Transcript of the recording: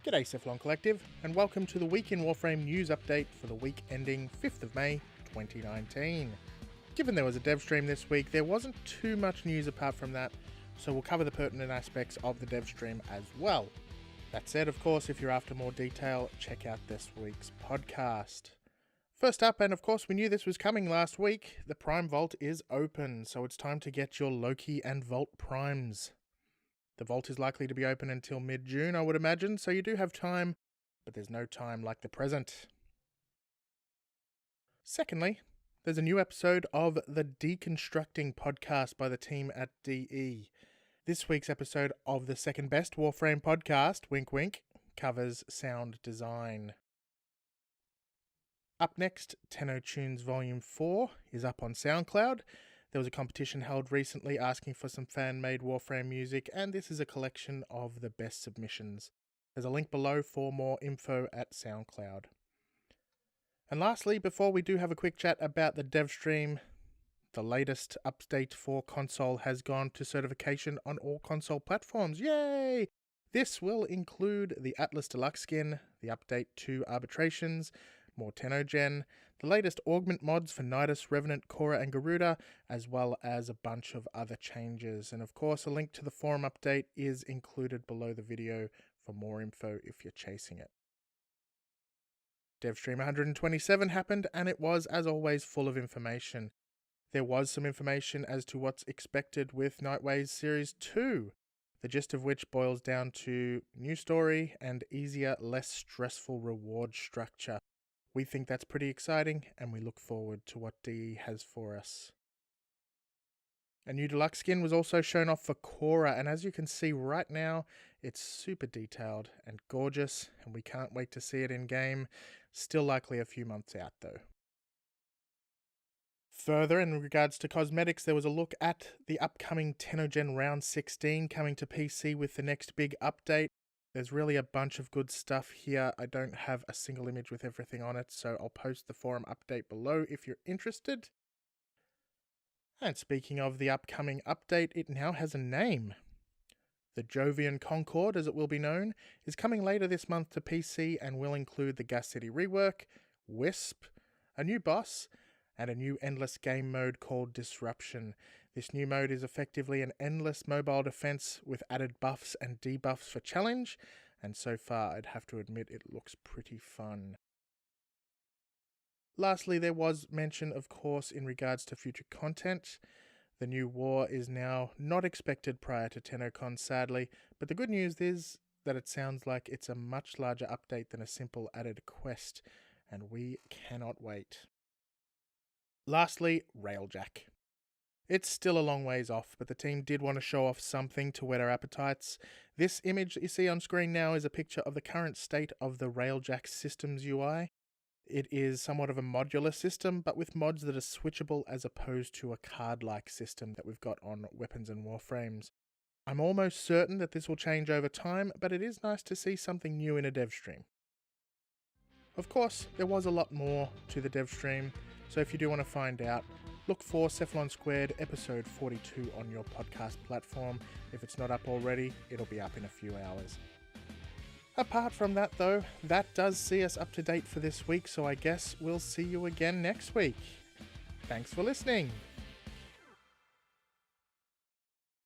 G'day Cephalon Collective, and welcome to the Week in Warframe news update for the week ending 5th of May 2019. Given there was a dev stream this week, there wasn't too much news apart from that, so we'll cover the pertinent aspects of the dev stream as well. That said, of course, if you're after more detail, check out this week's podcast. First up, and of course we knew this was coming last week, the Prime Vault is open, so it's time to get your Loki and Vault Primes. The vault is likely to be open until mid-June, I would imagine, so you do have time, but there's no time like the present. Secondly, there's a new episode of the Deconstructing Podcast by the team at DE. This week's episode of the second best Warframe podcast, wink wink, covers sound design. Up next, Tenno Tunes Volume 4 is up on SoundCloud. There was a competition held recently asking for some fan-made Warframe music, and this is a collection of the best submissions. There's a link below for more info at SoundCloud. And lastly, before we do have a quick chat about the dev stream, the latest update for console has gone to certification on all console platforms. Yay! This will include the Atlas Deluxe skin, the update to arbitrations, more Tenno-Gen, the latest augment mods for Nidus, Revenant, Korra and Garuda, as well as a bunch of other changes. And of course, a link to the forum update is included below the video for more info if you're chasing it. DevStream 127 happened, and it was, as always, full of information. There was some information as to what's expected with Nightways Series 2, the gist of which boils down to new story and easier, less stressful reward structure. We think that's pretty exciting, and we look forward to what DE has for us. A new deluxe skin was also shown off for Korra, and as you can see right now, it's super detailed and gorgeous, and we can't wait to see it in game. Still likely a few months out though. Further, in regards to cosmetics, there was a look at the upcoming Tenno-Gen Round 16 coming to PC with the next big update. There's really a bunch of good stuff here. I don't have a single image with everything on it, so I'll post the forum update below if you're interested. And speaking of the upcoming update, it now has a name. The Jovian Concord, as it will be known, is coming later this month to PC and will include the Gas City rework, Wisp, a new boss, and a new endless game mode called Disruption. This new mode is effectively an endless mobile defense with added buffs and debuffs for challenge, and so far I'd have to admit it looks pretty fun. Lastly, there was mention, of course, in regards to future content. The new war is now not expected prior to TennoCon, sadly, but the good news is that it sounds like it's a much larger update than a simple added quest, and we cannot wait. Lastly, Railjack. It's still a long ways off, but the team did want to show off something to whet our appetites. This image that you see on screen now is a picture of the current state of the Railjack systems UI. It is somewhat of a modular system, but with mods that are switchable as opposed to a card-like system that we've got on weapons and warframes. I'm almost certain that this will change over time, but it is nice to see something new in a dev stream. Of course, there was a lot more to the dev stream, so if you do want to find out, look for Cephalon Squared episode 42 on your podcast platform. If it's not up already, it'll be up in a few hours. Apart from that though, that does see us up to date for this week, so I guess we'll see you again next week. Thanks for listening.